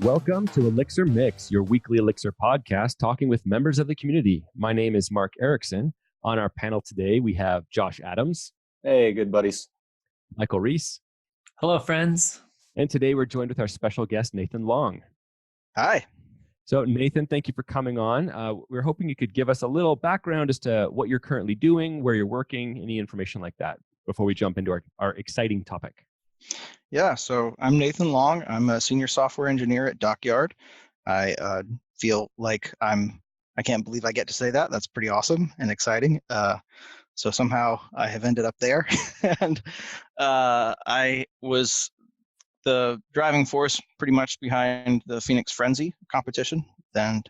Welcome to Elixir Mix, your weekly Elixir podcast, talking with members of the community. My name is Mark Erickson. On our panel today, we have Josh Adams. Hey, good buddies. Michael Reese. Hello, friends. And today we're joined with our special guest, Nathan Long. Hi. So Nathan, thank you for coming on. We're hoping you could give us a little background as to what you're currently doing, where you're working, any information like that before we jump into our exciting topic. Yeah, so I'm Nathan Long. I'm a senior software engineer at Dockyard. I feel like I can't believe I get to say that. That's pretty awesome and exciting. So somehow I have ended up there. And I was the driving force pretty much behind the Pheonix Phrenzy competition. And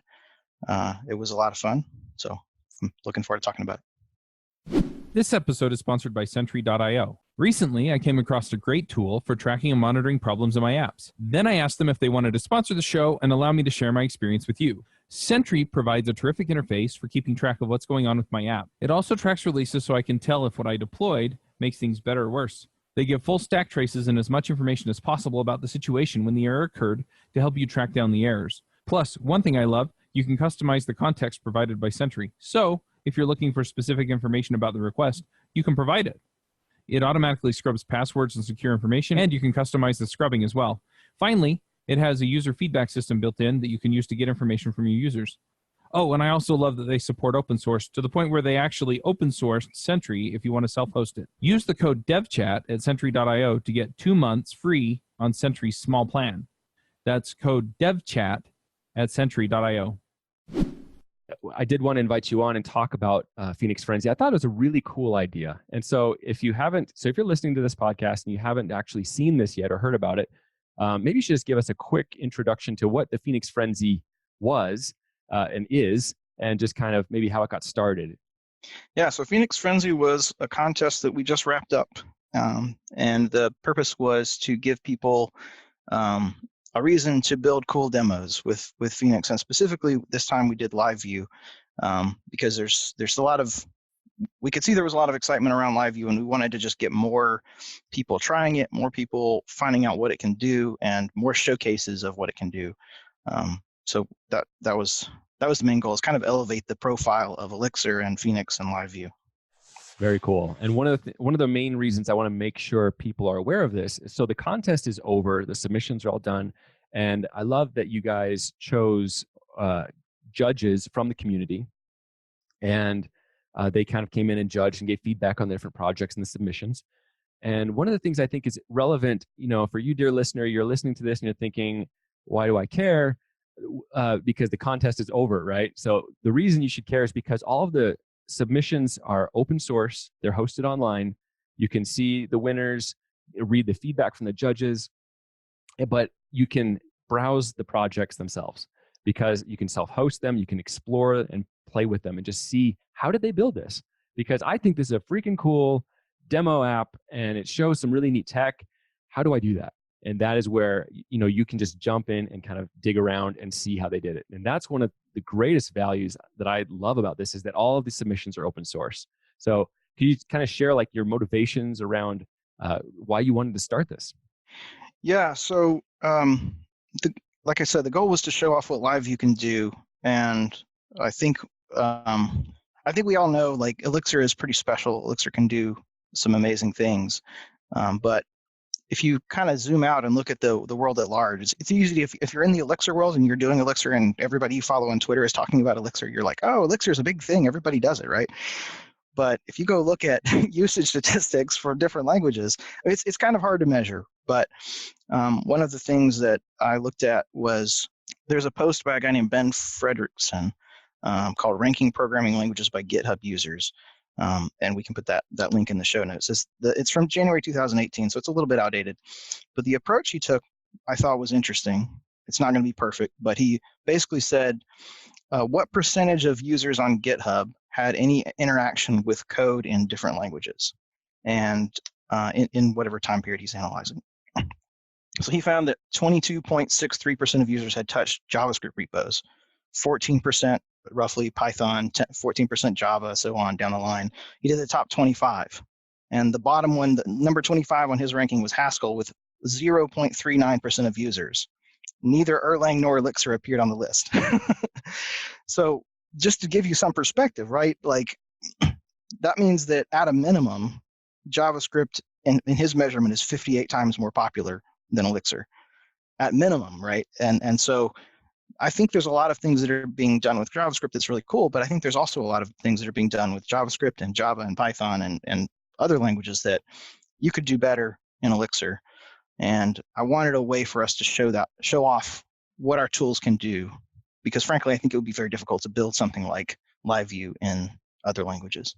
it was a lot of fun. So I'm looking forward to talking about it. This episode is sponsored by Sentry.io. Recently, I came across a great tool for tracking and monitoring problems in my apps. Then I asked them if they wanted to sponsor the show and allow me to share my experience with you. Sentry provides a terrific interface for keeping track of what's going on with my app. It also tracks releases so I can tell if what I deployed makes things better or worse. They give full stack traces and as much information as possible about the situation when the error occurred to help you track down the errors. Plus, one thing I love, you can customize the context provided by Sentry. So, if you're looking for specific information about the request, you can provide it. It automatically scrubs passwords and secure information, and you can customize the scrubbing as well. Finally, it has a user feedback system built in that you can use to get information from your users. Oh, and I also love that they support open source to the point where they actually open sourced Sentry if you want to self-host it. Use the code devchat at Sentry.io to get 2 months free on Sentry's small plan. That's code devchat at Sentry.io. I did want to invite you on and talk about Pheonix Phrenzy. I thought it was a really cool idea. And so if you're listening to this podcast and you haven't actually seen this yet or heard about it, maybe you should just give us a quick introduction to what the Pheonix Phrenzy was and is, and just kind of maybe how it got started. Yeah, so Pheonix Phrenzy was a contest that we just wrapped up. And the purpose was to give people a reason to build cool demos with Pheonix, and specifically this time we did live view because there's a lot of, we could see there was a lot of excitement around live view, and we wanted to just get more people trying it, more people finding out what it can do, and more showcases of what it can do. So that was the main goal, is kind of elevate the profile of Elixir and Pheonix and live view. Very cool. And one of the main reasons I want to make sure people are aware of this is, so the contest is over, the submissions are all done, and I love that you guys chose judges from the community, and they kind of came in and judged and gave feedback on the different projects and the submissions. And one of the things I think is relevant, for you, dear listener, you're listening to this and you're thinking, why do I care? Because the contest is over, right? So the reason you should care is because all of the submissions are open source. They're hosted online. You can see the winners, read the feedback from the judges, but you can browse the projects themselves because you can self-host them. You can explore and play with them and just see, how did they build this? Because I think this is a freaking cool demo app and it shows some really neat tech. How do I do that? And that is where, you can just jump in and kind of dig around and see how they did it. And that's one of the greatest values that I love about this, is that all of the submissions are open source. So can you kind of share like your motivations around why you wanted to start this? Yeah, so like I said, the goal was to show off what live view can do. And I think we all know, like, Elixir is pretty special. Elixir can do some amazing things. But if you kind of zoom out and look at the world at large, it's easy if you're in the Elixir world and you're doing Elixir and everybody you follow on Twitter is talking about Elixir, you're like, oh, Elixir is a big thing. Everybody does it, right? But if you go look at usage statistics for different languages, it's kind of hard to measure. But one of the things that I looked at was, there's a post by a guy named Ben Fredrickson called Ranking Programming Languages by GitHub Users. And we can put that link in the show notes. It's from January 2018, so it's a little bit outdated. But the approach he took, I thought, was interesting. It's not going to be perfect, but he basically said, what percentage of users on GitHub had any interaction with code in different languages, and in whatever time period he's analyzing. So he found that 22.63% of users had touched JavaScript repos, 14% roughly Python, 14% Java, so on down the line. He did the top 25. And the bottom one, the number 25 on his ranking, was Haskell with 0.39% of users. neither Erlang nor Elixir appeared on the list. So just to give you some perspective, right? Like that means that at a minimum, JavaScript in his measurement is 58 times more popular than Elixir at minimum, right? And so I think there's a lot of things that are being done with JavaScript that's really cool, but I think there's also a lot of things that are being done with JavaScript and Java and Python and other languages that you could do better in Elixir. And I wanted a way for us to show off what our tools can do, because frankly, I think it would be very difficult to build something like LiveView in other languages.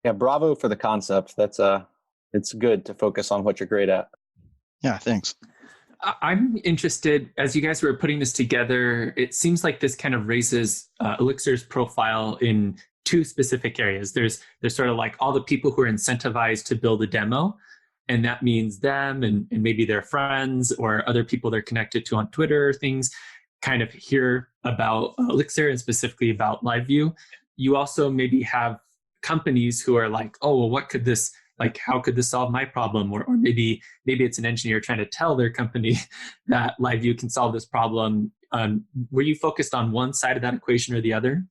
Yeah, bravo for the concept. It's good to focus on what you're great at. Yeah, thanks. I'm interested, as you guys were putting this together, it seems like this kind of raises Elixir's profile in two specific areas. There's sort of like all the people who are incentivized to build a demo, and that means them and maybe their friends or other people they're connected to on Twitter or things kind of hear about Elixir and specifically about LiveView. You also maybe have companies who are like, oh, well, what could this, like, how could this solve my problem? Or maybe it's an engineer trying to tell their company that LiveView can solve this problem. Were you focused on one side of that equation or the other?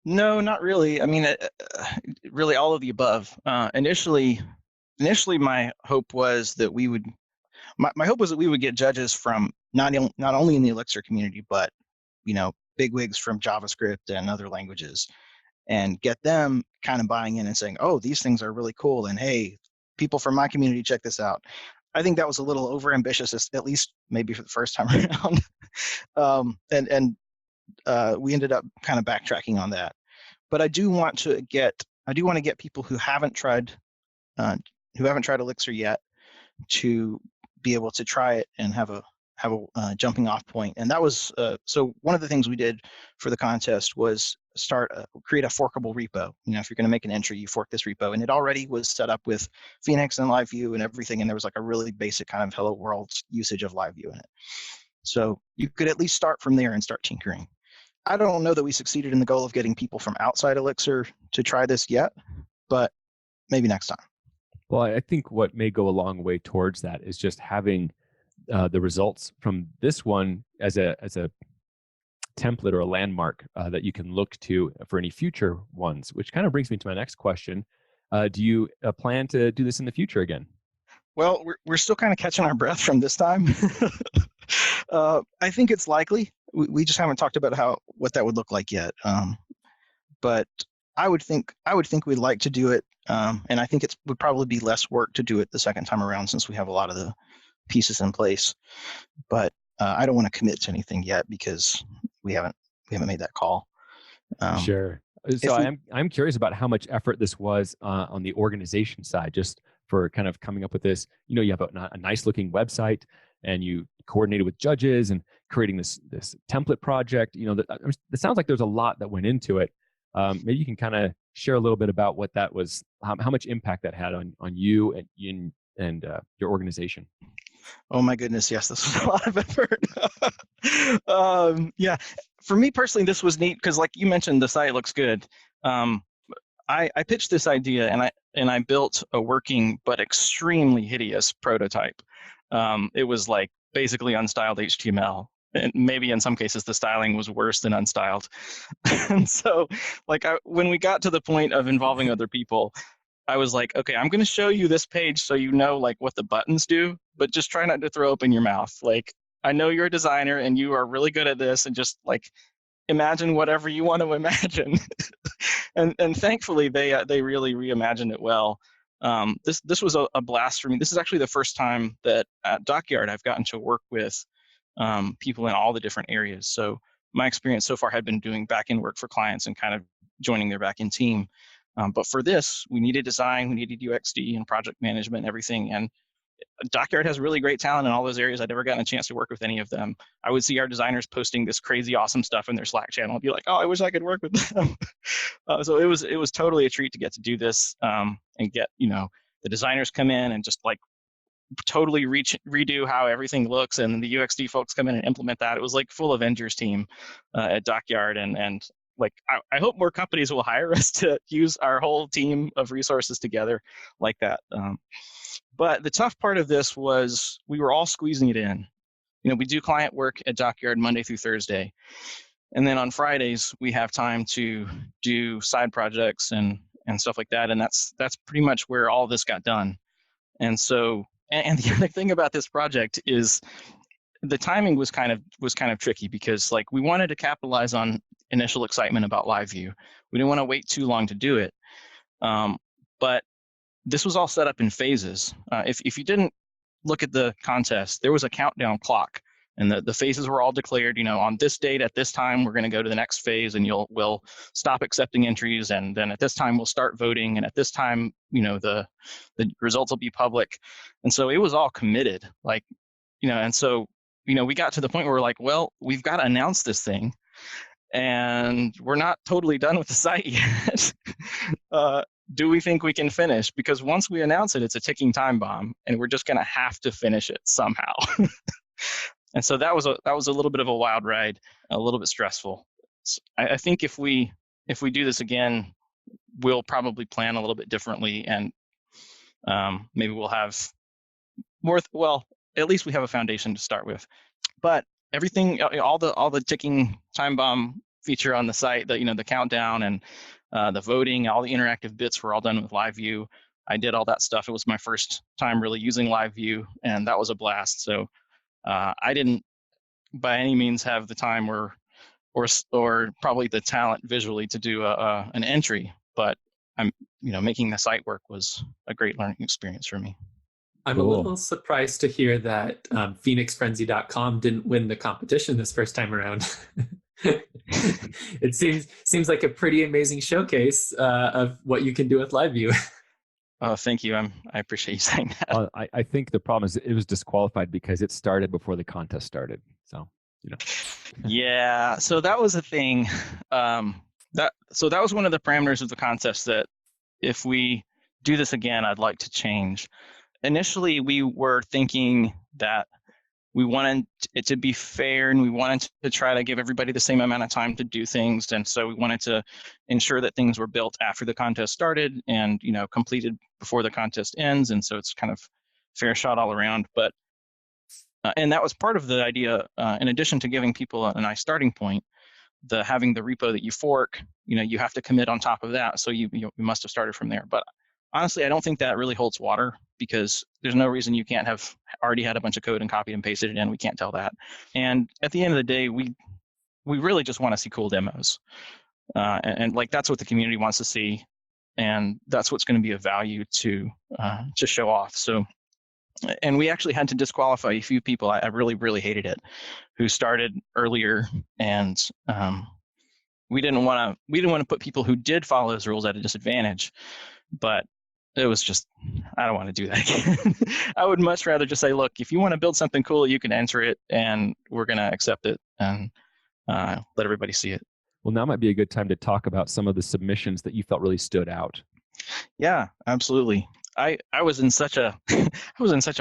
No, not really. I mean, really all of the above. Initially, my hope was that we would get judges from not only in the Elixir community, but bigwigs from JavaScript and other languages, and get them kind of buying in and saying, oh, these things are really cool, and hey, people from my community, check this out. I think that was a little overambitious, at least maybe for the first time around. We ended up kind of backtracking on that. But I do want to get people who haven't tried Elixir yet to be able to try it and have a jumping off point. And that was so one of the things we did for the contest was create a forkable repo. If you're going to make an entry, you fork this repo, and it already was set up with Pheonix and LiveView and everything, and there was like a really basic kind of hello world usage of LiveView in it. So you could at least start from there and start tinkering. I don't know that we succeeded in the goal of getting people from outside Elixir to try this yet, but maybe next time. Well, I think what may go a long way towards that is just having the results from this one as a template or a landmark that you can look to for any future ones, which kind of brings me to my next question. Do you plan to do this in the future again? Well, we're still kind of catching our breath from this time. I think it's likely. We just haven't talked about what that would look like yet. But I would think we'd like to do it, and I think it would probably be less work to do it the second time around since we have a lot of the pieces in place. But I don't want to commit to anything yet because we haven't made that call. Sure. So I'm curious about how much effort this was on the organization side, just for kind of coming up with this. You have a nice looking website, and you coordinated with judges and creating this template project. It sounds like there's a lot that went into it. Maybe you can kind of share a little bit about what that was, how much impact that had on you and your organization. Oh my goodness, yes, this was a lot of effort. Yeah, for me personally, this was neat because, like you mentioned, the site looks good. I pitched this idea and I built a working but extremely hideous prototype. It was like basically unstyled HTML. And maybe in some cases the styling was worse than unstyled. And so when we got to the point of involving other people, I was like, okay, I'm going to show you this page so you know what the buttons do, but just try not to throw open your mouth. I know you're a designer and you are really good at this, and just imagine whatever you want to imagine. and thankfully they really reimagined it well. This was a blast for me. This is actually the first time that at Dockyard I've gotten to work with people in all the different areas. So my experience so far had been doing back-end work for clients and kind of joining their back-end team. But for this, we needed design, we needed UXD and project management and everything. And Dockyard has really great talent in all those areas. I'd never gotten a chance to work with any of them. I would see our designers posting this crazy awesome stuff in their Slack channel and be like, oh, I wish I could work with them. So it was totally a treat to get to do this and get, the designers come in and just totally redo how everything looks, and the UXD folks come in and implement that. It was like full Avengers team at Dockyard, and I hope more companies will hire us to use our whole team of resources together like that. But the tough part of this was we were all squeezing it in. we do client work at Dockyard Monday through Thursday. And then on Fridays, we have time to do side projects and stuff like that. And that's pretty much where all this got done. And so, and the other thing about this project is the timing was kind of tricky, because like we wanted to capitalize on initial excitement about live view. We didn't want to wait too long to do it. But this was all set up in phases. If you didn't look at the contest, there was a countdown clock, and the phases were all declared. On this date at this time we're going to go to the next phase, and we'll stop accepting entries, and then at this time we'll start voting, and at this time the results will be public. And so it was all committed, and so we got to the point where we're like, well, we've got to announce this thing, and we're not totally done with the site yet. Do we think we can finish? Because once we announce it, it's a ticking time bomb, and we're just going to have to finish it somehow. And so that was a little bit of a wild ride, a little bit stressful. I think if we do this again, we'll probably plan a little bit differently, and maybe we'll have more. Well, at least we have a foundation to start with. But everything, all the ticking time bomb feature on the site, the countdown and the voting, all the interactive bits were all done with live view. I did all that stuff. It was my first time really using live view, and that was a blast. So I didn't by any means have the time or probably the talent visually to do an entry, but making the site work was a great learning experience for me. I'm a little surprised to hear that PheonixPhrenzy.com didn't win the competition this first time around. It seems like a pretty amazing showcase of what you can do with live view. Oh, thank you. I appreciate you saying that. I think the problem is it was disqualified because it started before the contest started. So, Yeah. So that was a thing. That was one of the parameters of the contest that if we do this again, I'd like to change. Initially, we were thinking that we wanted it to be fair, and we wanted to try to give everybody the same amount of time to do things. And so we wanted to ensure that things were built after the contest started and, completed before the contest ends. And so it's kind of fair shot all around. But and that was part of the idea, in addition to giving people a nice starting point, having the repo that you fork, you have to commit on top of that. So you must have started from there. But honestly, I don't think that really holds water, because there's no reason you can't have already had a bunch of code and copied and pasted it in. We can't tell that. And at the end of the day, we really just want to see cool demos. And that's what the community wants to see. And that's what's going to be of value to show off. So, and we actually had to disqualify a few people. I really, really hated it, who started earlier. And we didn't want to put people who did follow those rules at a disadvantage. But it was just, I don't want to do that again. I would much rather just say, look, if you want to build something cool, you can enter it, and we're going to accept it and let everybody see it. Well, now might be a good time to talk about some of the submissions that you felt really stood out. Yeah, absolutely. I was in such a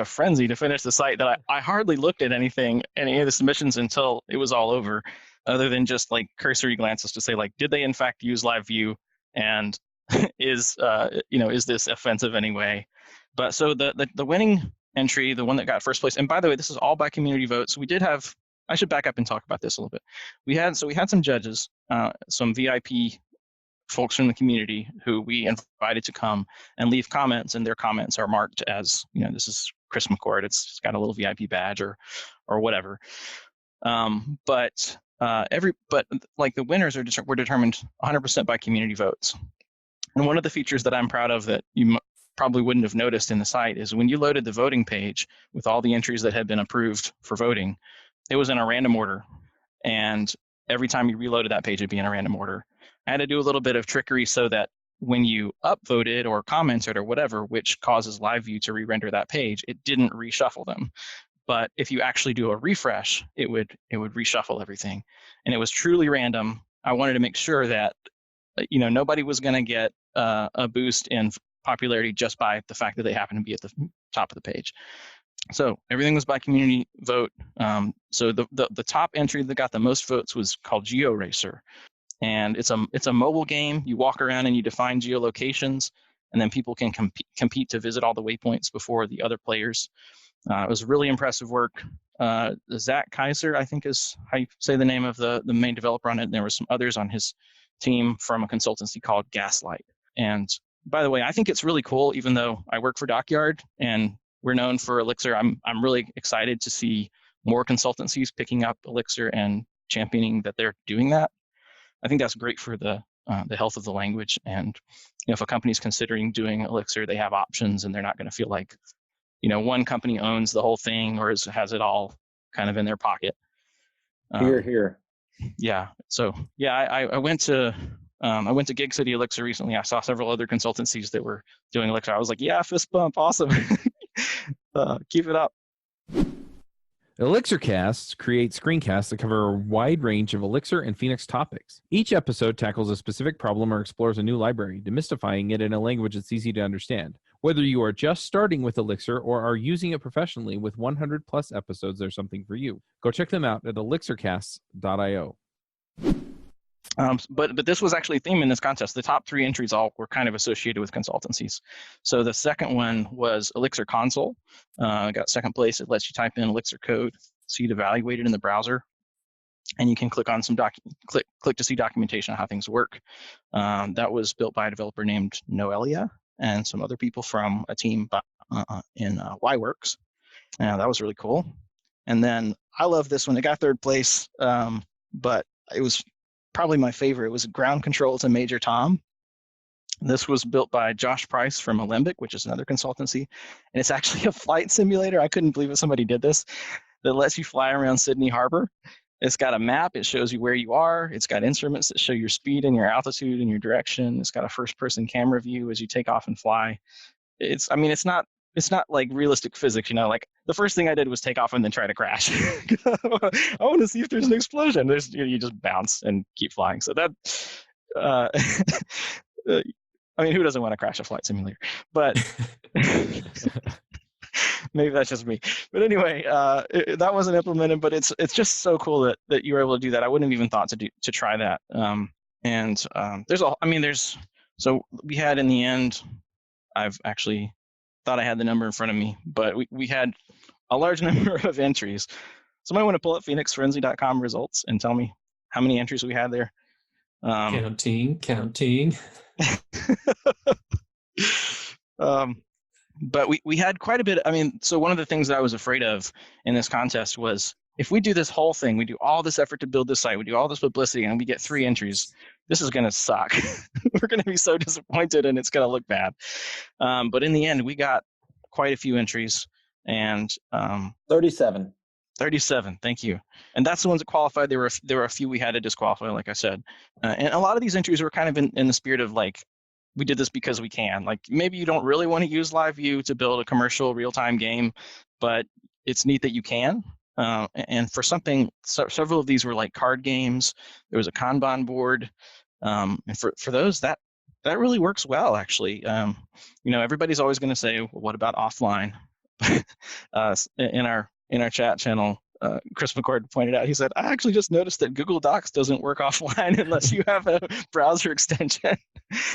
frenzy to finish the site that I hardly looked at any of the submissions until it was all over, other than just like cursory glances to say, like, did they in fact use live view, and is this offensive anyway? But so the winning entry, the one that got first place, and by the way, this is all by community votes. We did have, I should back up and talk about this a little bit. We had some judges, some VIP folks from the community who we invited to come and leave comments, and their comments are marked as, this is Chris McCord. It's got a little VIP badge or whatever. But the winners were determined 100% by community votes. And one of the features that I'm proud of that you probably wouldn't have noticed in the site is when you loaded the voting page with all the entries that had been approved for voting, it was in a random order. And every time you reloaded that page, it'd be in a random order. I had to do a little bit of trickery so that when you upvoted or commented or whatever, which causes live view to re-render that page, it didn't reshuffle them. But if you actually do a refresh, it would reshuffle everything. And it was truly random. I wanted to make sure that nobody was going to get a boost in popularity just by the fact that they happen to be at the top of the page. So everything was by community vote. So the top entry that got the most votes was called GeoRacer, and it's a mobile game. You walk around and you define geolocations, and then people can compete to visit all the waypoints before the other players. It was really impressive work. Zach Kaiser, I think is how you say the name of the main developer on it. And there were some others on his team from a consultancy called Gaslight. And by the way, I think it's really cool, even though I work for Dockyard and we're known for Elixir. I'm really excited to see more consultancies picking up Elixir and championing that they're doing that. I think that's great for the health of the language. And if a company's considering doing Elixir, they have options, and they're not going to feel like one company owns the whole thing or has it all kind of in their pocket. Here. Yeah. So yeah, I went to Gig City Elixir recently. I saw several other consultancies that were doing Elixir. I was like, yeah, fist bump, awesome. Keep it up. Elixir Casts create screencasts that cover a wide range of Elixir and Pheonix topics. Each episode tackles a specific problem or explores a new library, demystifying it in a language that's easy to understand. Whether you are just starting with Elixir or are using it professionally with 100 plus episodes, there's something for you. Go check them out at elixircasts.io. But this was actually a theme in this contest. The top 3 entries all were kind of associated with consultancies. So the second one was Elixir Console. Got second place. It lets you type in Elixir code, see it evaluated in the browser, and you can click on click to see documentation on how things work. That was built by a developer named Noelia and some other people from a team in YWorks. That was really cool. And then I love this one. It got third place, but it was probably my favorite. It was Ground Control to Major Tom. This was built by Josh Price from Alembic, which is another consultancy. And it's actually a flight simulator. I couldn't believe it. Somebody did this. That lets you fly around Sydney Harbor. It's got a map. It shows you where you are. It's got instruments that show your speed and your altitude and your direction. It's got a first-person camera view as you take off and fly. It's not like realistic physics, like the first thing I did was take off and then try to crash. I want to see if there's an explosion. You just bounce and keep flying. So that, who doesn't want to crash a flight simulator? But maybe that's just me. But anyway, that wasn't implemented, but it's just so cool that you were able to do that. I wouldn't have even thought to try that. So we had in the end, I've actually thought I had the number in front of me, but we had a large number of entries. Somebody want to pull up pheonixphrenzy.com results and tell me how many entries we had there? Counting. But we had quite a bit. So one of the things that I was afraid of in this contest was if we do this whole thing, we do all this effort to build this site, we do all this publicity, and we get 3 entries, this is going to suck. We're going to be so disappointed, and it's going to look bad. But in the end, we got quite a few entries, and 37. 37, thank you. And that's the ones that qualified. There were a few we had to disqualify, like I said. And a lot of these entries were kind of in the spirit of like, we did this because we can. Like maybe you don't really want to use LiveView to build a commercial real-time game, but it's neat that you can. And for something, several of these were like card games. There was a Kanban board. And for those, that really works well, actually. Everybody's always going to say, well, what about offline? In our chat channel, Chris McCord pointed out, he said, I actually just noticed that Google Docs doesn't work offline unless you have a browser extension.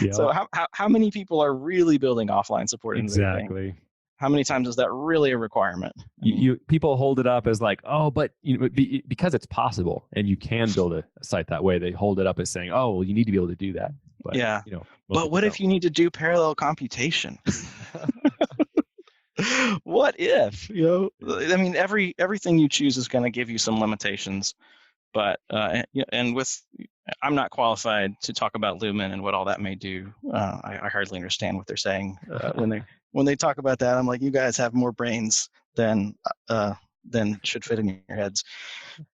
Yeah. So how many people are really building offline support? Exactly. How many times is that really a requirement? People hold it up as like, oh, but because it's possible and you can build a site that way, they hold it up as saying, oh, well, you need to be able to do that. But, yeah. But what if you need to do parallel computation? What if, everything you choose is going to give you some limitations, but I'm not qualified to talk about Lumen and what all that may do. I hardly understand what they're saying when they talk about that. I'm like, you guys have more brains than should fit in your heads.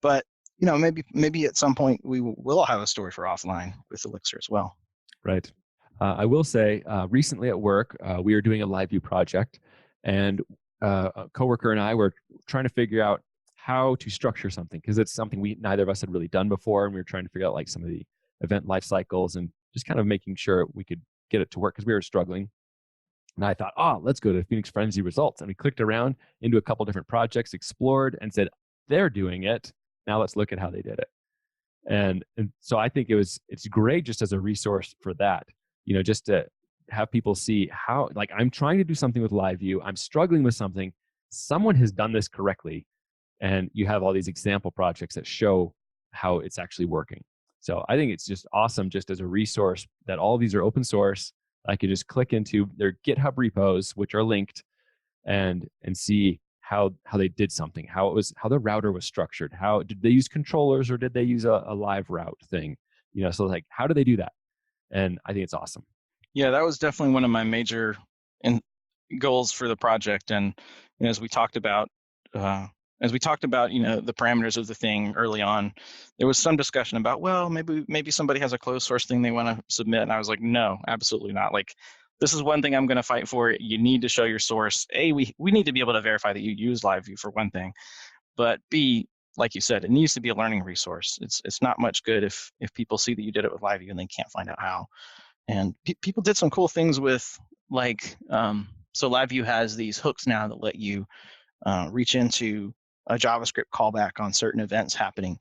But maybe at some point we will have a story for offline with Elixir as well. Right. I will say recently at work we were doing a LiveView project. And a coworker and I were trying to figure out how to structure something because it's something neither of us had really done before, and we were trying to figure out like some of the event life cycles and just kind of making sure we could get it to work because we were struggling. And I thought, let's go to Pheonix Phrenzy results, and we clicked around into a couple different projects, explored, and said they're doing it. Now let's look at how they did it. And so I think it's great just as a resource for that, just to have people see how, like, I'm trying to do something with LiveView. I'm struggling with something. someone has done this correctly, and you have all these example projects that show how it's actually working. So I think it's just awesome, just as a resource, that all of these are open source. I could just click into their GitHub repos, which are linked, and see how they did something, how the router was structured, how did they use controllers or did they use a live route thing, so like, how do they do that? And I think it's awesome. Yeah, that was definitely one of my major goals for the project. And as we talked about, the parameters of the thing early on, there was some discussion about, well, maybe somebody has a closed source thing they want to submit. And I was like, no, absolutely not. Like, this is one thing I'm going to fight for. You need to show your source. A, we need to be able to verify that you use LiveView for one thing. But B, like you said, it needs to be a learning resource. It's not much good if people see that you did it with LiveView and they can't find out how. And people did some cool things with, like, so LiveView has these hooks now that let you reach into a JavaScript callback on certain events happening,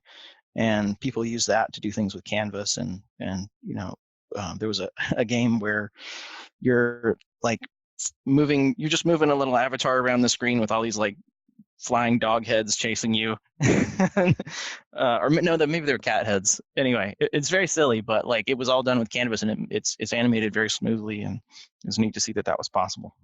and people use that to do things with Canvas. And there was a game where you're like you're just moving a little avatar around the screen with all these like flying dog heads chasing you, or no, maybe they're cat heads. Anyway, it's very silly, but like, it was all done with Canvas, and it's animated very smoothly, and it was neat to see that was possible.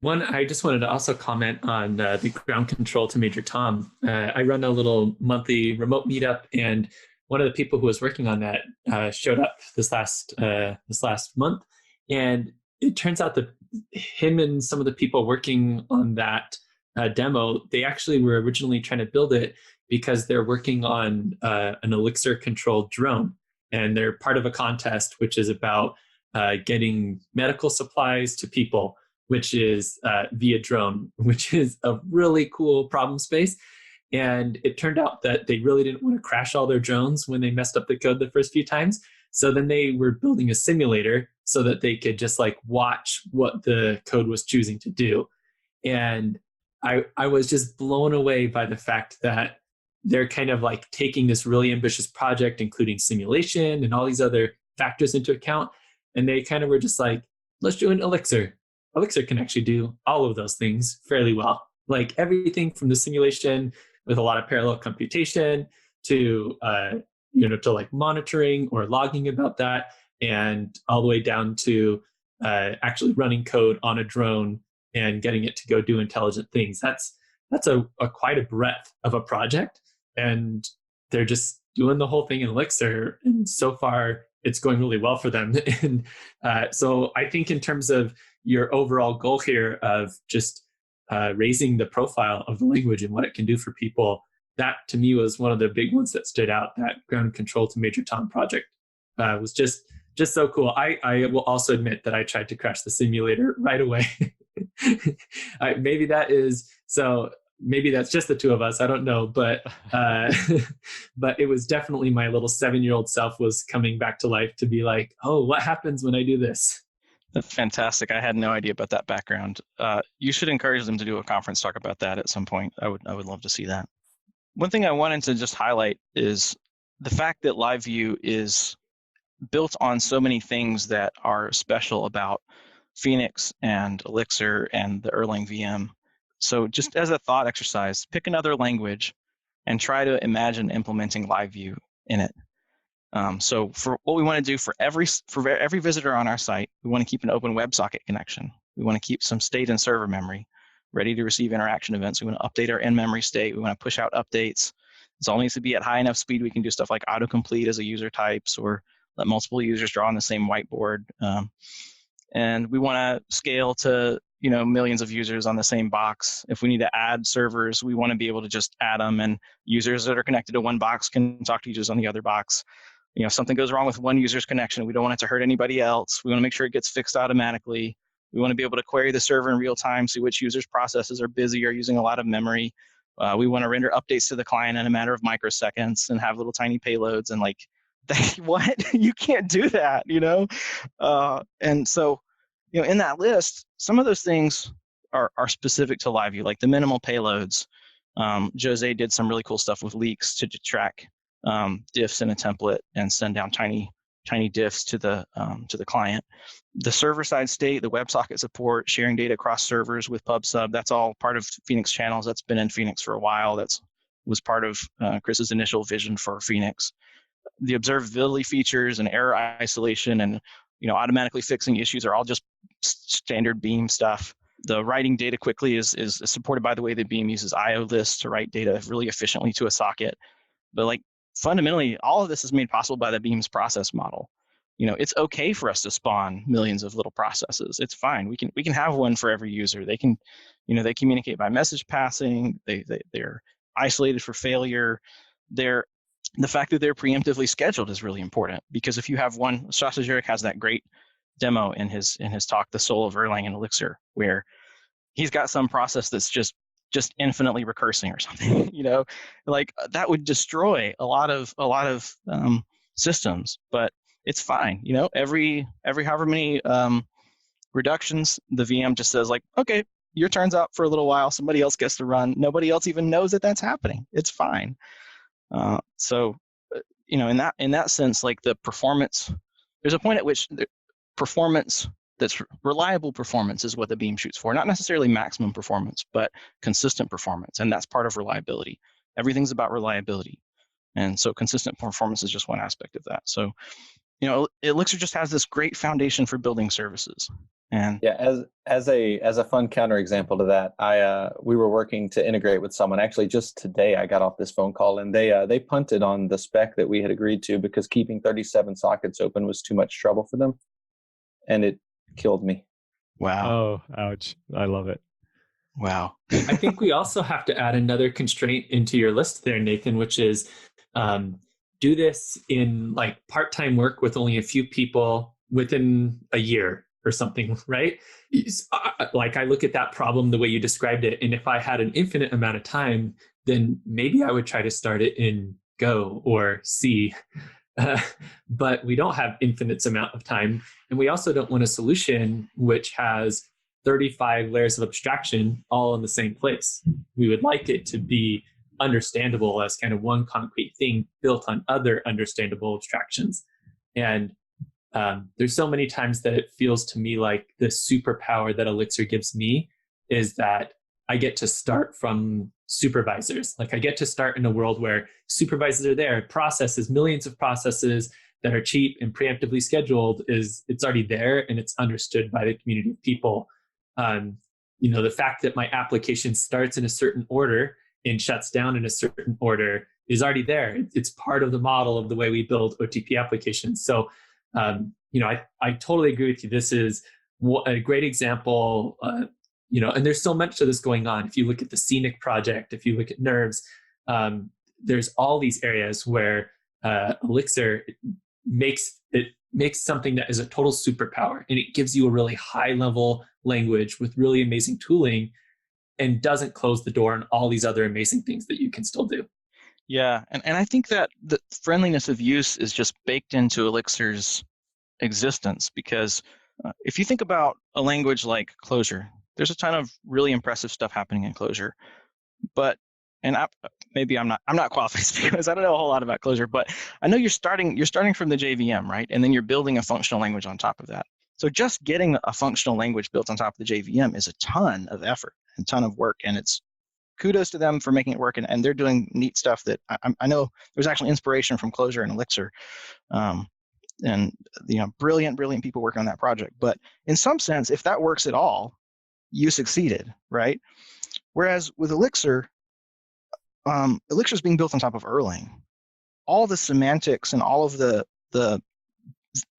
One, I just wanted to also comment on the ground control to Major Tom. I run a little monthly remote meetup, and one of the people who was working on that showed up this last month, and it turns out that him and some of the people working on that demo, they actually were originally trying to build it because they're working on an Elixir controlled drone, and they're part of a contest which is about getting medical supplies to people, which is via drone, which is a really cool problem space. And it turned out that they really didn't want to crash all their drones when they messed up the code the first few times. So then they were building a simulator so that they could just like watch what the code was choosing to do. And I was just blown away by the fact that they're kind of like taking this really ambitious project, including simulation and all these other factors into account. And they kind of were just like, let's do an Elixir. Elixir can actually do all of those things fairly well. Like everything from the simulation with a lot of parallel computation to, to like monitoring or logging about that, and all the way down to actually running code on a drone and getting it to go do intelligent things. That's a quite a breadth of a project, and they're just doing the whole thing in Elixir. And so far, it's going really well for them. And so I think in terms of your overall goal here of just raising the profile of the language and what it can do for people, that to me was one of the big ones that stood out. That ground control to Major Tom project was just so cool. I will also admit that I tried to crash the simulator right away. Maybe that's just the two of us. I don't know, but but it was definitely my little 7-year-old self was coming back to life to be like, oh, what happens when I do this? That's fantastic. I had no idea about that background. You should encourage them to do a conference talk about that at some point. I would love to see that. One thing I wanted to just highlight is the fact that LiveView is built on so many things that are special about Pheonix and Elixir and the Erlang VM. So just as a thought exercise, pick another language and try to imagine implementing LiveView in it. So for what we want to do for every visitor on our site, we want to keep an open WebSocket connection. We want to keep some state and server memory ready to receive interaction events. We want to update our in-memory state. We want to push out updates. This all needs to be at high enough speed. We can do stuff like autocomplete as a user types, or let multiple users draw on the same whiteboard. And we want to scale to millions of users on the same box. If we need to add servers, we want to be able to just add them, and users that are connected to one box can talk to users on the other box. If something goes wrong with one user's connection, we don't want it to hurt anybody else. We want to make sure it gets fixed automatically. We want to be able to query the server in real time, see which users' processes are busy or using a lot of memory. We want to render updates to the client in a matter of microseconds and have little tiny payloads. And like, what? You can't do that, And so, in that list, some of those things are specific to LiveView, like the minimal payloads. Jose did some really cool stuff with leaks to track diffs in a template and send down tiny tiny diffs to the client. The server-side state, the WebSocket support, sharing data across servers with PubSub, that's all part of Pheonix channels. That's been in Pheonix for a while. That's was part of Chris's initial vision for Pheonix. The observability features and error isolation and automatically fixing issues are all just standard Beam stuff. The writing data quickly is supported by the way that Beam uses IO lists to write data really efficiently to a socket. But like fundamentally, all of this is made possible by the Beam's process model. It's okay for us to spawn millions of little processes. It's fine. We can have one for every user. They can, they communicate by message passing. They're isolated for failure. The fact that they're preemptively scheduled is really important, because if you have one, Strasser Jurek has that great demo in his talk, The Soul of Erlang and Elixir, where he's got some process that's just infinitely recursing or something, like that would destroy a lot of systems, but it's fine. Every however many reductions, the VM just says like, okay, your turn's up for a little while. Somebody else gets to run. Nobody else even knows that that's happening. It's fine. So, in that sense, like the performance, there's a point at which the performance that's reliable performance is what the Beam shoots for. Not necessarily maximum performance, but consistent performance. And that's part of reliability. Everything's about reliability. And so consistent performance is just one aspect of that. So, Elixir just has this great foundation for building services. And yeah, as a fun counterexample to that, we were working to integrate with someone. Actually, just today I got off this phone call, and they punted on the spec that we had agreed to because keeping 37 sockets open was too much trouble for them, and it killed me. Wow. Oh, ouch! I love it. Wow. I think we also have to add another constraint into your list there, Nathan, which is do this in like part-time work with only a few people within a year or something, right? Like I look at that problem the way you described it, and if I had an infinite amount of time, then maybe I would try to start it in Go or C. But we don't have infinite amount of time, and we also don't want a solution which has 35 layers of abstraction all in the same place. We would like it to be understandable as kind of one concrete thing built on other understandable abstractions. And there's so many times that it feels to me like the superpower that Elixir gives me is that I get to start from supervisors. Like I get to start in a world where supervisors are there, processes, millions of processes that are cheap and preemptively scheduled it's already there and it's understood by the community of people. The fact that my application starts in a certain order and shuts down in a certain order is already there. It's part of the model of the way we build OTP applications. So, I totally agree with you. This is a great example, and there's so much of this going on. If you look at the Scenic project, if you look at Nerves, there's all these areas where Elixir makes something that is a total superpower, and it gives you a really high level language with really amazing tooling and doesn't close the door on all these other amazing things that you can still do. Yeah, and I think that the friendliness of use is just baked into Elixir's existence, because if you think about a language like Clojure, there's a ton of really impressive stuff happening in Clojure, but maybe I'm not qualified because I don't know a whole lot about Clojure, but I know you're starting from the JVM, right? And then you're building a functional language on top of that. So just getting a functional language built on top of the JVM is a ton of effort and ton of work, and it's kudos to them for making it work, and they're doing neat stuff that I know there's actually inspiration from Clojure and Elixir, and brilliant people working on that project. But in some sense, if that works at all, you succeeded, right? Whereas with Elixir, Elixir is being built on top of Erlang. All the semantics and all of the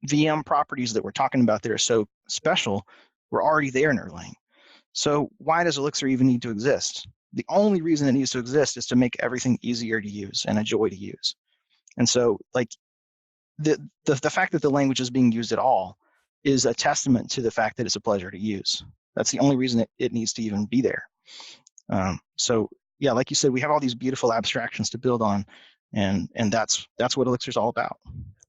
VM properties that we're talking about that are so special were already there in Erlang. So why does Elixir even need to exist? The only reason it needs to exist is to make everything easier to use and a joy to use. And so, like, the fact that the language is being used at all is a testament to the fact that it's a pleasure to use. That's the only reason it needs to even be there. So yeah, like you said, we have all these beautiful abstractions to build on, and that's what Elixir's all about.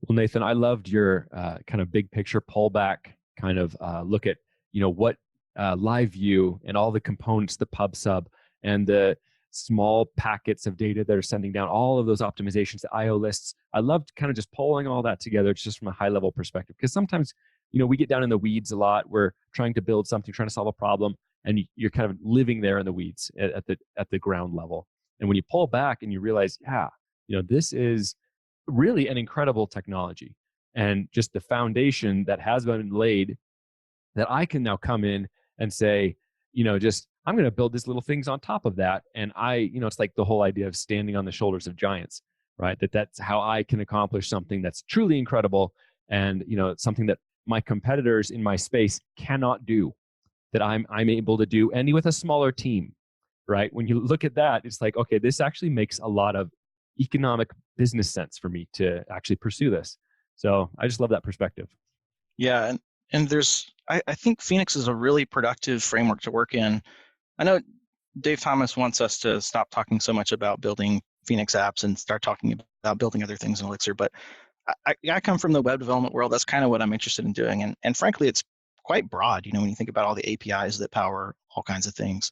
Well, Nathan, I loved your kind of big picture pullback kind of look at what live view and all the components, the pub sub, and the small packets of data that are sending down, all of those optimizations, the IO lists. I loved kind of just pulling all that together just from a high level perspective, because sometimes, we get down in the weeds a lot. We're trying to build something, trying to solve a problem, and you're kind of living there in the weeds at the ground level. And when you pull back and you realize, this is really an incredible technology, and just the foundation that has been laid, that I can now come in and say, I'm going to build these little things on top of that. And it's like the whole idea of standing on the shoulders of giants, right? That's how I can accomplish something that's truly incredible. And, something that my competitors in my space cannot do, that I'm able to do, and with a smaller team, right? When you look at that, it's like, okay, this actually makes a lot of economic business sense for me to actually pursue this. So I just love that perspective. Yeah. And I think Pheonix is a really productive framework to work in. I know Dave Thomas wants us to stop talking so much about building Pheonix apps and start talking about building other things in Elixir, but I come from the web development world. That's kind of what I'm interested in doing. And frankly, it's quite broad, when you think about all the APIs that power all kinds of things.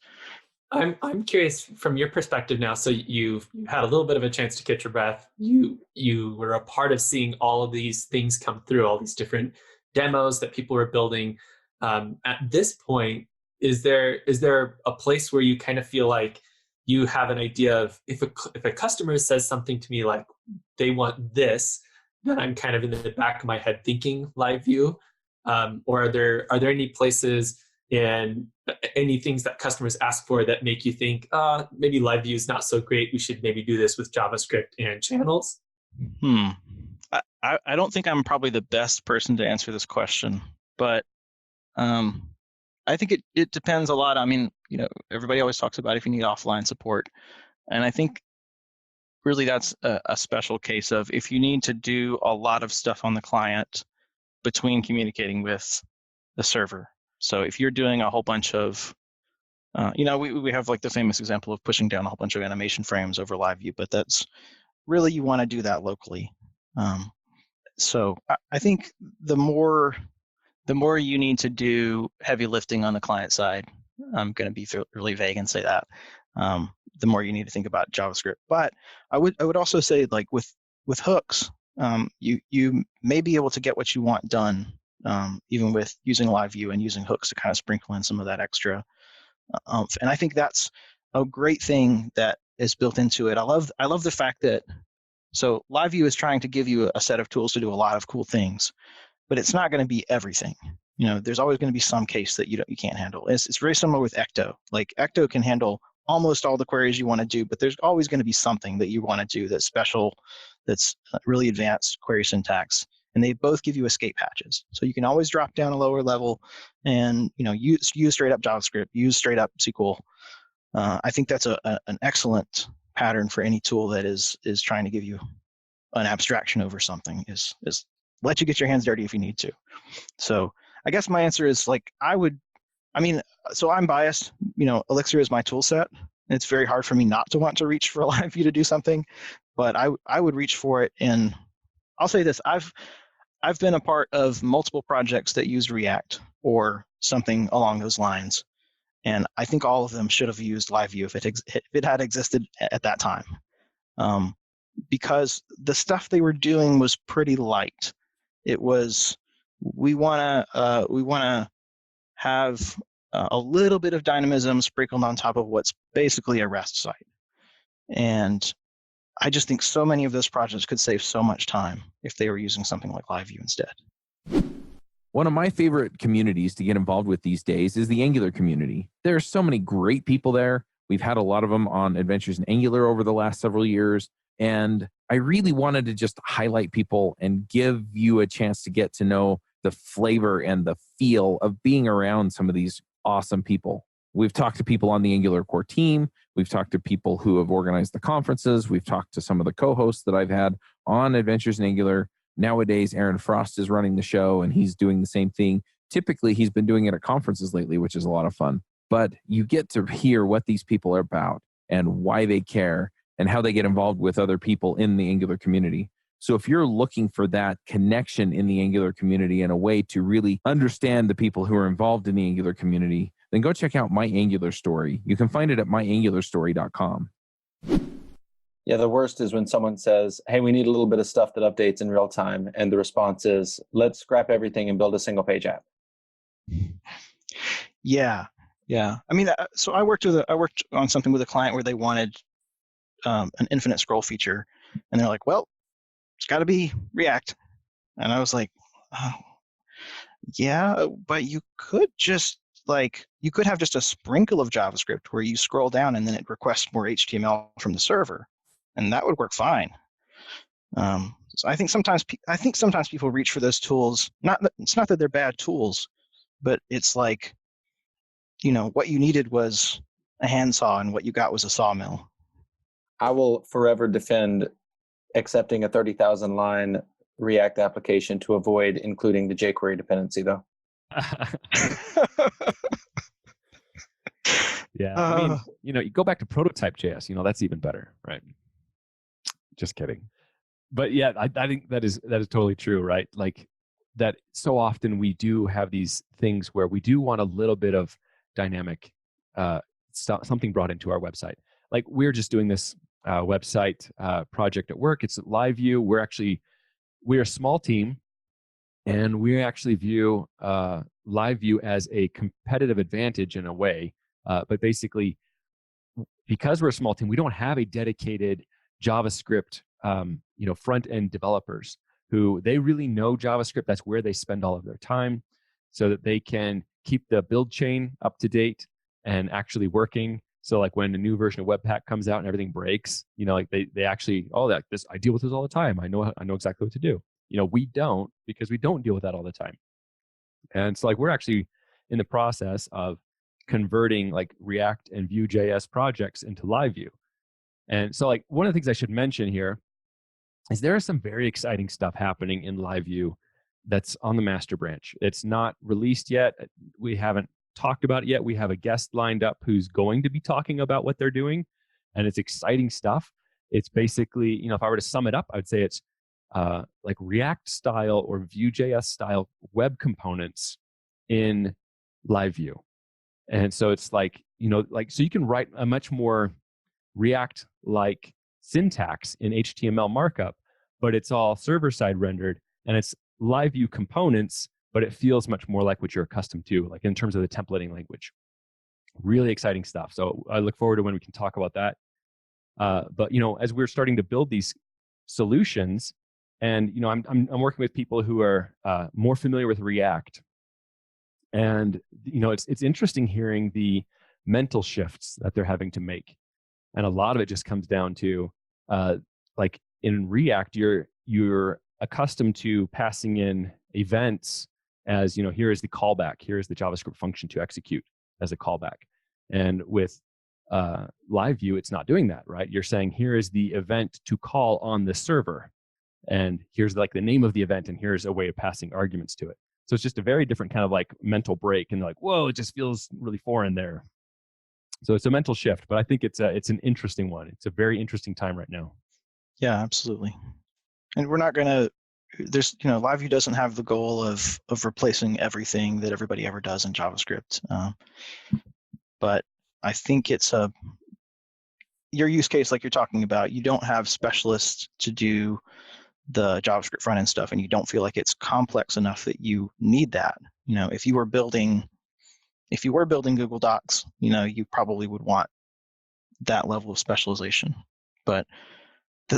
I'm curious from your perspective now. So you've had a little bit of a chance to catch your breath. You were a part of seeing all of these things come through, all these different demos that people were building. At this point, is there a place where you kind of feel like you have an idea of, if a customer says something to me like they want this, then I'm kind of in the back of my head thinking live view? Or are there any places and any things that customers ask for that make you think, maybe live view is not so great, we should maybe do this with JavaScript and channels? I don't think I'm probably the best person to answer this question, but I think it depends a lot. I mean, everybody always talks about if you need offline support, and I think really that's a special case of if you need to do a lot of stuff on the client between communicating with the server. So if you're doing a whole bunch of, we have like the famous example of pushing down a whole bunch of animation frames over live view, but that's really, you want to do that locally. So I think the more you need to do heavy lifting on the client side, I'm going to be really vague and say that, the more you need to think about JavaScript. But I would also say, like with hooks, you may be able to get what you want done, even with using live view and using hooks to kind of sprinkle in some of that extra oomph. And I think that's a great thing that is built into it. I love the fact that, so live view is trying to give you a set of tools to do a lot of cool things, but it's not going to be everything. There's always going to be some case that you can't handle. It's very similar with Ecto. Like Ecto can handle almost all the queries you want to do, but there's always going to be something that you want to do that's special, that's really advanced query syntax. And they both give you escape hatches. So you can always drop down a lower level and use straight up JavaScript, use straight up SQL. I think that's an excellent pattern for any tool that is trying to give you an abstraction over something, is let you get your hands dirty if you need to. So I guess my answer is like, so I'm biased, Elixir is my tool set. It's very hard for me not to want to reach for a live view to do something, but I would reach for it. And I'll say this, I've been a part of multiple projects that use React or something along those lines. And I think all of them should have used live view if it had existed at that time. Because the stuff they were doing was pretty light. It was, we want to have a little bit of dynamism sprinkled on top of what's basically a REST site. And I just think so many of those projects could save so much time if they were using something like live view instead. One of my favorite communities to get involved with these days is the Angular community. There are so many great people there. We've had a lot of them on Adventures in Angular over the last several years. And I really wanted to just highlight people and give you a chance to get to know the flavor and the feel of being around some of these awesome people. We've talked to people on the Angular core team. We've talked to people who have organized the conferences. We've talked to some of the co-hosts that I've had on Adventures in Angular. Nowadays, Aaron Frost is running the show and he's doing the same thing. Typically, he's been doing it at conferences lately, which is a lot of fun. But you get to hear what these people are about and why they care and how they get involved with other people in the Angular community. So if you're looking for that connection in the Angular community and a way to really understand the people who are involved in the Angular community, then go check out My Angular Story. You can find it at myangularstory.com. Yeah, the worst is when someone says, hey, we need a little bit of stuff that updates in real time. And the response is, let's scrap everything and build a single page app. Yeah. I mean, so I worked on something with a client where they wanted an infinite scroll feature, and they're like, well, it's got to be React. And I was like, oh, yeah, but you could have just a sprinkle of JavaScript where you scroll down and then it requests more HTML from the server, and that would work fine. So I think sometimes people reach for those tools. It's not that they're bad tools, but it's like, what you needed was a handsaw and what you got was a sawmill. I will forever defend accepting a 30,000 line React application to avoid including the jQuery dependency, though. Yeah, I mean, you go back to prototype.js, that's even better, right? Just kidding. But yeah, I think that is totally true, right? Like that so often we do have these things where we do want a little bit of dynamic, something brought into our website. Like we're just doing this website project at work. It's at LiveView. We're a small team, and we actually view LiveView as a competitive advantage in a way. But basically, because we're a small team, we don't have a dedicated JavaScript, front-end developers who they really know JavaScript. That's where they spend all of their time, so that they can keep the build chain up to date and actually working. So like when a new version of Webpack comes out and everything breaks, like they actually, I deal with this all the time. I know exactly what to do. We don't, because we don't deal with that all the time. And so like we're actually in the process of converting like React and Vue.js projects into LiveView. And so like one of the things I should mention here is there is some very exciting stuff happening in LiveView that's on the master branch. It's not released yet. We haven't talked about it yet. We have a guest lined up who's going to be talking about what they're doing, and it's exciting stuff. It's basically, if I were to sum it up, I would say it's like React style or Vue.js style web components in LiveView. And so it's like, so you can write a much more React-like syntax in HTML markup, but it's all server-side rendered, and it's LiveView components, but it feels much more like what you're accustomed to, like in terms of the templating language. Really exciting stuff. So I look forward to when we can talk about that. But as we're starting to build these solutions, and I'm working with people who are more familiar with React, and it's interesting hearing the mental shifts that they're having to make, and a lot of it just comes down to like in React, you're accustomed to passing in events as here is the callback, here is the JavaScript function to execute as a callback, and with LiveView, it's not doing that, right? You're saying here is the event to call on the server, and here's like the name of the event, and here's a way of passing arguments to it. So it's just a very different kind of like mental break, and like, whoa, it just feels really foreign there. So it's a mental shift, but I think it's an interesting one. It's a very interesting time right now. Yeah, absolutely. And we're not going to, LiveView doesn't have the goal of replacing everything that everybody ever does in JavaScript. But I think it's your use case, like you're talking about, you don't have specialists to do the JavaScript front end stuff, and you don't feel like it's complex enough that you need that. If you were building Google Docs, you probably would want that level of specialization. But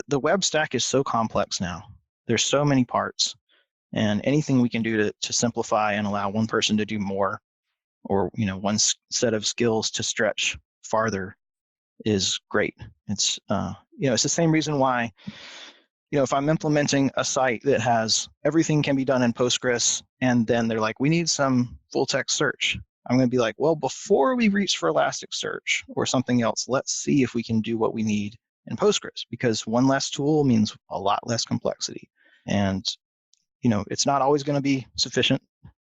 the web stack is so complex now. There's so many parts, and anything we can do to simplify and allow one person to do more, or one set of skills to stretch farther, is great. It's it's the same reason why if I'm implementing a site that has everything can be done in Postgres, and then they're like, we need some full text search, I'm going to be like, well, before we reach for Elasticsearch or something else, let's see if we can do what we need in Postgres, because one less tool means a lot less complexity. And it's not always going to be sufficient,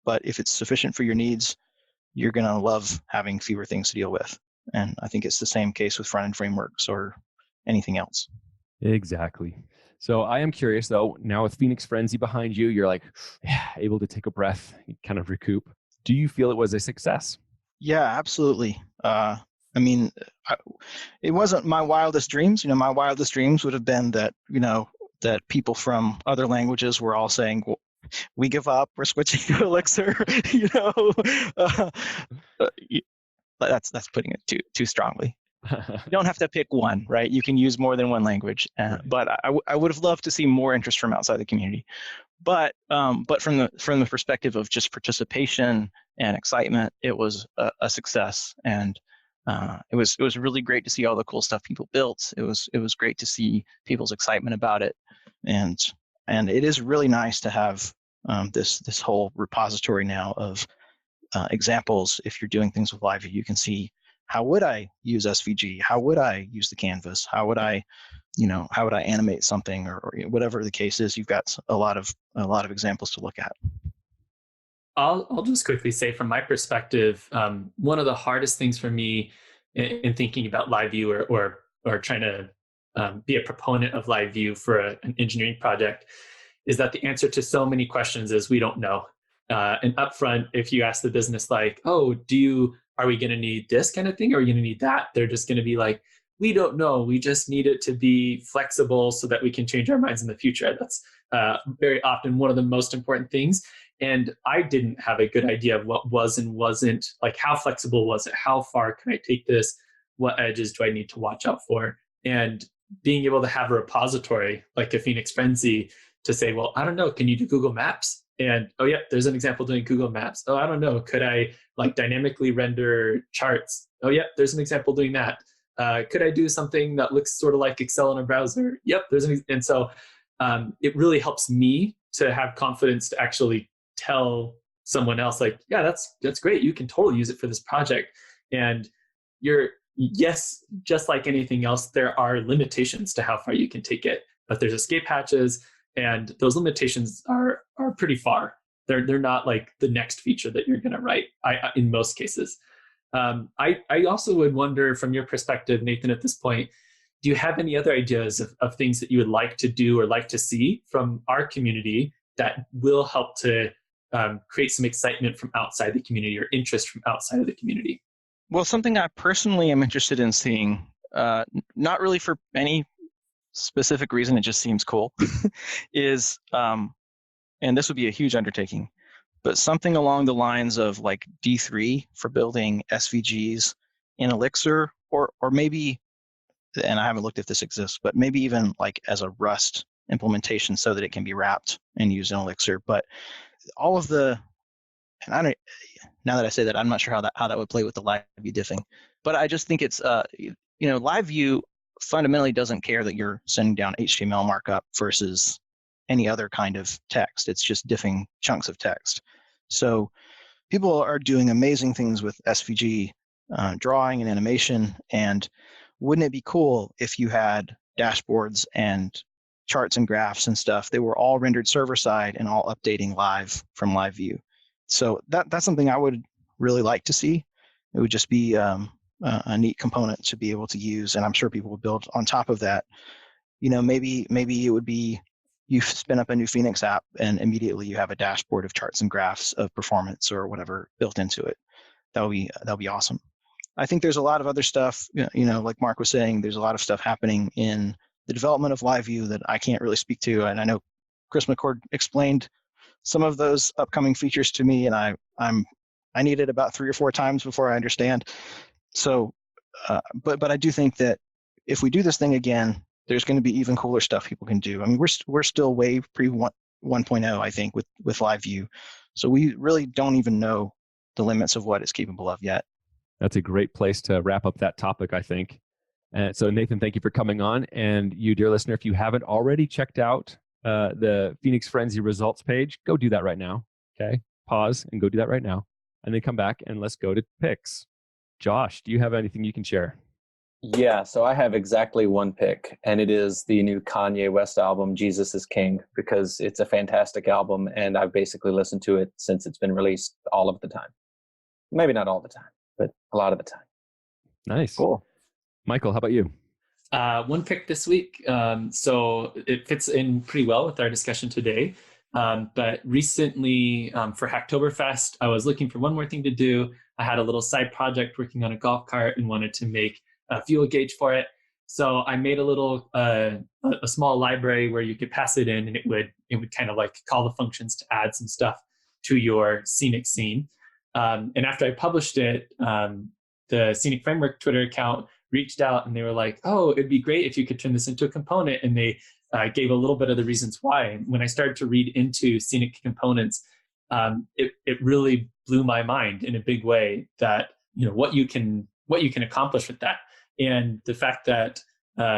but if it's sufficient for your needs, you're going to love having fewer things to deal with. And I think it's the same case with front-end frameworks or anything else. Exactly. So I am curious, though, now with Pheonix Phrenzy behind you, you're like able to take a breath, kind of recoup. Do you feel it was a success? Yeah, absolutely. I mean, it wasn't my wildest dreams. My wildest dreams would have been that, that people from other languages were all saying, well, we give up, we're switching to Elixir. uh, uh, that's putting it too strongly. You don't have to pick one, right? You can use more than one language. Right. But I would have loved to see more interest from outside the community. But from the perspective of just participation and excitement, it was a success, and it was really great to see all the cool stuff people built. It was great to see people's excitement about it, and it is really nice to have this whole repository now of examples. If you're doing things with LiveView, you can see, how would I use SVG? How would I use the canvas? How would I animate something, or whatever the case is? You've got a lot of examples to look at. I'll just quickly say, from my perspective, one of the hardest things for me in thinking about LiveView or trying to be a proponent of LiveView for an engineering project is that the answer to so many questions is we don't know. And upfront, if you ask the business like, oh, are we going to need this kind of thing? Or are we going to need that? They're just going to be like, we don't know. We just need it to be flexible so that we can change our minds in the future. That's very often one of the most important things. And I didn't have a good idea of what was and wasn't, like how flexible was it? How far can I take this? What edges do I need to watch out for? And being able to have a repository like a Pheonix Phrenzy to say, well, I don't know, can you do Google Maps? And, oh yeah, there's an example doing Google Maps. Oh, I don't know, could I like dynamically render charts? Oh yeah, there's an example doing that. Could I do something that looks sort of like Excel in a browser? Yep, and so it really helps me to have confidence to actually tell someone else like, yeah, that's great. You can totally use it for this project. And yes, just like anything else, there are limitations to how far you can take it, but there's escape hatches, and those limitations are pretty far. They're not like the next feature that you're going to write in most cases. I also would wonder, from your perspective, Nathan, at this point, do you have any other ideas of things that you would like to do or like to see from our community that will help to create some excitement from outside the community or interest from outside of the community? Well, something I personally am interested in seeing, not really for any specific reason, it just seems cool, is, and this would be a huge undertaking, but something along the lines of like D3 for building SVGs in Elixir, or maybe, and I haven't looked if this exists, but maybe even like as a Rust implementation so that it can be wrapped and used in Elixir. But all of the, and I don't, now that I say that, I'm not sure how that would play with the LiveView diffing, but I just think it's, LiveView fundamentally doesn't care that you're sending down HTML markup versus any other kind of text. It's just diffing chunks of text. So people are doing amazing things with SVG drawing and animation. And wouldn't it be cool if you had dashboards and charts and graphs and stuff? They were all rendered server side and all updating live from LiveView. So that's something I would really like to see. It would just be a neat component to be able to use, and I'm sure people would build on top of that. Maybe it would be, you spin up a new Pheonix app and immediately you have a dashboard of charts and graphs of performance or whatever built into it. That'll be awesome. I think there's a lot of other stuff, like Mark was saying, there's a lot of stuff happening in the development of LiveView that I can't really speak to, and I know Chris McCord explained some of those upcoming features to me, and I need it about 3 or 4 times before I understand. So, but I do think that if we do this thing again, there's going to be even cooler stuff people can do. I mean, we're still way pre 1.0, I think, with LiveView. So we really don't even know the limits of what it's capable of yet. That's a great place to wrap up that topic, I think. And so, Nathan, thank you for coming on. And you, dear listener, if you haven't already checked out the Pheonix Phrenzy results page, go do that right now. Okay, pause and go do that right now, and then come back and let's go to picks. Josh, do you have anything you can share? Yeah, so I have exactly one pick, and it is the new Kanye West album, Jesus is King, because it's a fantastic album, and I've basically listened to it since it's been released all of the time. Maybe not all the time, but a lot of the time. Nice. Cool. Michael, how about you? One pick this week. So it fits in pretty well with our discussion today. But recently for Hacktoberfest, I was looking for one more thing to do. I had a little side project working on a golf cart and wanted to make a fuel gauge for it. So I made a small library where you could pass it in, and it would kind of like call the functions to add some stuff to your scenic scene. And after I published it, the Scenic Framework Twitter account reached out and they were like, "Oh, it'd be great if you could turn this into a component." And they gave a little bit of the reasons why. And when I started to read into scenic components, it really blew my mind in a big way that what you can accomplish with that. And the fact that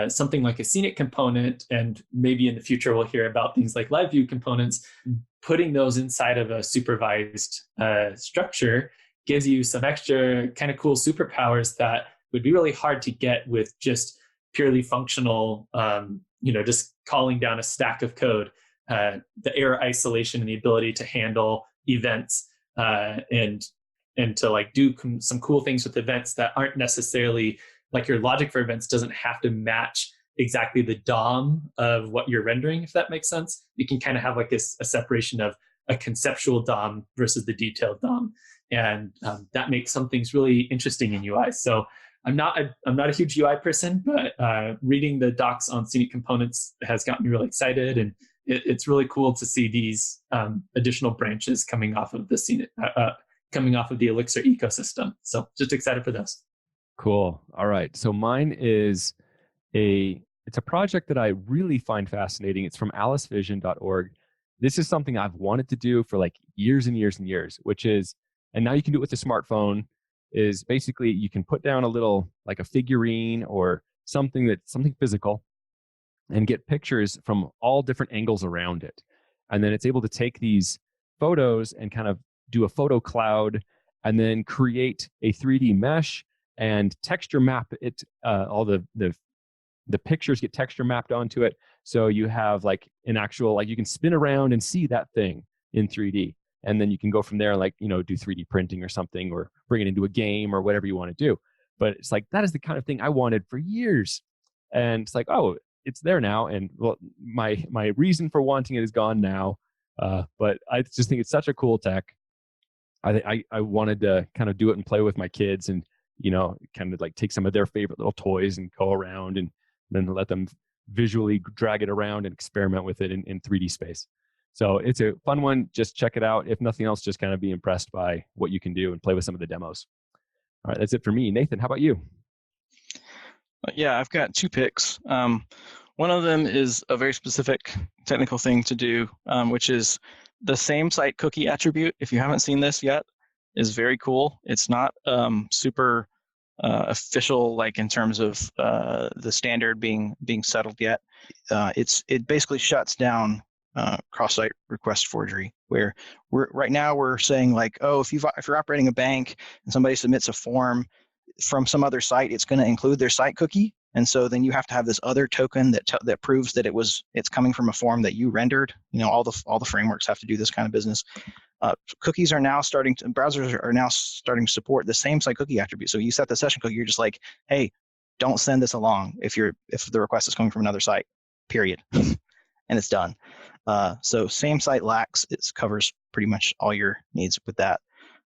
something like a scenic component, and maybe in the future we'll hear about things like live view components, putting those inside of a supervised structure gives you some extra kind of cool superpowers that would be really hard to get with just purely functional, just calling down a stack of code. The error isolation and the ability to handle events and to like do some cool things with events that aren't necessarily like your logic for events doesn't have to match exactly the DOM of what you're rendering, if that makes sense. You can kind of have like a separation of a conceptual DOM versus the detailed DOM. And that makes some things really interesting in UI. So I'm not a huge UI person, but reading the docs on scenic components has gotten me really excited. And it's really cool to see these additional branches coming off of the scenic, coming off of the Elixir ecosystem. So just excited for this. Cool. All right. So mine is it's a project that I really find fascinating. It's from alicevision.org. This is something I've wanted to do for like years and years and years, which is, and now you can do it with a smartphone, is basically you can put down a little, like a figurine or something physical and get pictures from all different angles around it. And then it's able to take these photos and kind of do a photo cloud and then create a 3D mesh and texture map it. All the pictures get texture mapped onto it. So you have like an actual, like you can spin around and see that thing in 3D. And then you can go from there, like, do 3D printing or something, or bring it into a game or whatever you want to do. But it's like, that is the kind of thing I wanted for years. And it's like, oh, it's there now. And well, my reason for wanting it is gone now. But I just think it's such a cool tech. I wanted to kind of do it and play with my kids and, kind of like take some of their favorite little toys and go around and then let them visually drag it around and experiment with it in 3D space. So it's a fun one. Just check it out. If nothing else, just kind of be impressed by what you can do and play with some of the demos. All right, that's it for me. Nathan, how about you? Yeah, I've got two picks. One of them is a very specific technical thing to do, which is the same site cookie attribute. If you haven't seen this yet, is very cool. It's not super official, like in terms of the standard being settled yet. It basically shuts down cross-site request forgery, where right now we're saying like, oh, if you're operating a bank and somebody submits a form from some other site, it's going to include their site cookie, and so then you have to have this other token that proves that it's coming from a form that you rendered. All the frameworks have to do this kind of business. Cookies are now browsers are now starting to support the same site cookie attribute. So you set the session cookie, you're just like, hey, don't send this along if the request is coming from another site, period. And it's done. So same site lax, it covers pretty much all your needs with that.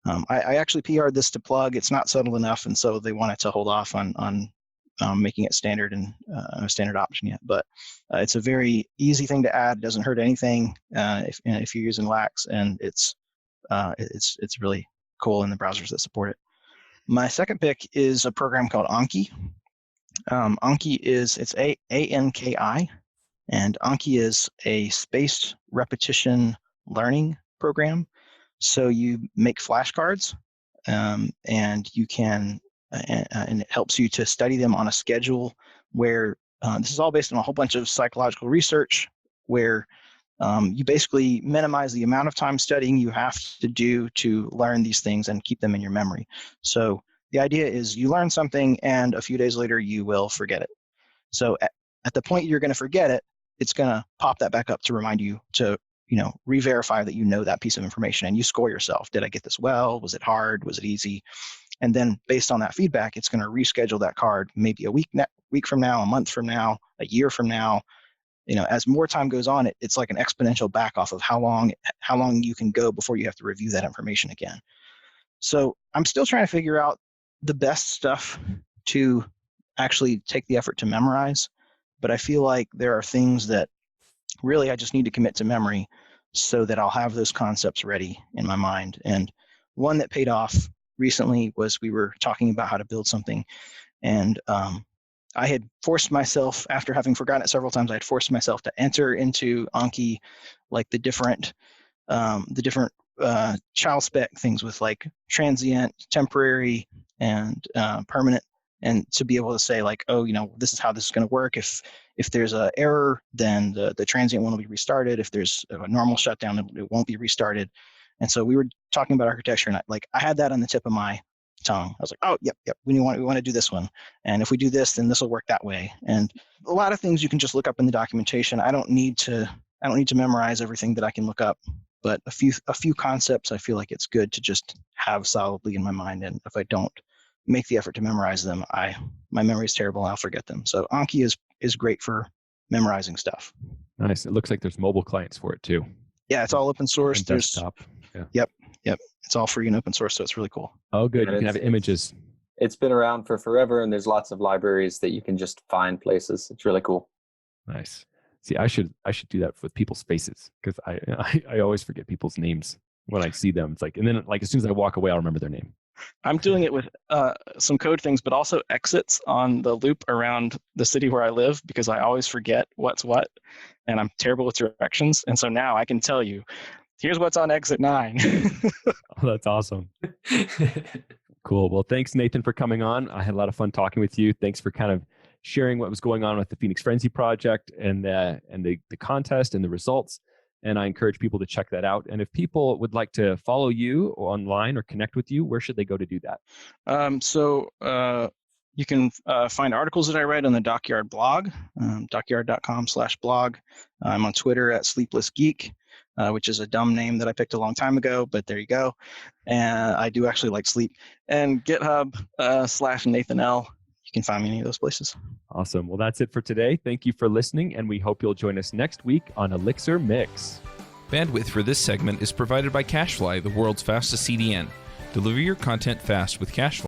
I actually PR'd this to Plug. It's not settled enough, and so they wanted to hold off on making it standard and a standard option yet. But it's a very easy thing to add. It doesn't hurt anything if you're using lax, and it's really cool in the browsers that support it. My second pick is a program called Anki. Anki it's ANKI. And Anki is a spaced repetition learning program. So you make flashcards, and you can, and it helps you to study them on a schedule where this is all based on a whole bunch of psychological research, where you basically minimize the amount of time studying you have to do to learn these things and keep them in your memory. So the idea is you learn something, and a few days later you will forget it. So at the point you're going to forget it, it's going to pop that back up to remind you to, re-verify that you know that piece of information, and you score yourself. Did I get this well? Was it hard? Was it easy? And then based on that feedback, it's going to reschedule that card maybe a week from now, a month from now, a year from now, as more time goes on, it's like an exponential back off of how long you can go before you have to review that information again. So I'm still trying to figure out the best stuff to actually take the effort to memorize, but I feel like there are things that really I just need to commit to memory so that I'll have those concepts ready in my mind. And one that paid off recently was we were talking about how to build something, and I had forced myself, after having forgotten it several times, I had forced myself to enter into Anki like the different child spec things with like transient, temporary, and permanent, and to be able to say like, oh, this is how this is going to work. If there's an error, then the transient one will be restarted. If there's a normal shutdown, it won't be restarted. And so we were talking about architecture, and I had that on the tip of my tongue. I was like, oh, yep, we want to do this one, and if we do this, then this will work that way. And a lot of things you can just look up in the documentation. I don't need to memorize everything that I can look up, but a few concepts I feel like it's good to just have solidly in my mind. And if I don't make the effort to memorize them, my memory is terrible and I'll forget them. So Anki is great for memorizing stuff. Nice. It looks like there's mobile clients for it too. Yeah, it's all open source. And desktop. Yeah. Yep. It's all free and open source, so it's really cool. Oh, good. You can have images. It's been around for forever, and there's lots of libraries that you can just find places. It's really cool. Nice. See, I should do that with people's faces, because I always forget people's names when I see them. It's like, and then like as soon as I walk away, I'll remember their name. I'm doing it with some code things, but also exits on the loop around the city where I live, because I always forget what's what, and I'm terrible with directions. And so now I can tell you, here's what's on exit 9. Oh, that's awesome. Cool. Well, thanks, Nathan, for coming on. I had a lot of fun talking with you. Thanks for kind of sharing what was going on with the Pheonix Phrenzy project and the contest and the results. And I encourage people to check that out. And if people would like to follow you online or connect with you, where should they go to do that? So you can find articles that I write on the Dockyard blog, dockyard.com/blog. I'm on Twitter at Sleepless Geek, which is a dumb name that I picked a long time ago, but there you go. And I do actually like sleep. And GitHub /NathanL. You can find me in any of those places. Awesome. Well, that's it for today. Thank you for listening, and we hope you'll join us next week on Elixir Mix. Bandwidth for this segment is provided by CacheFly, the world's fastest CDN. Deliver your content fast with CacheFly.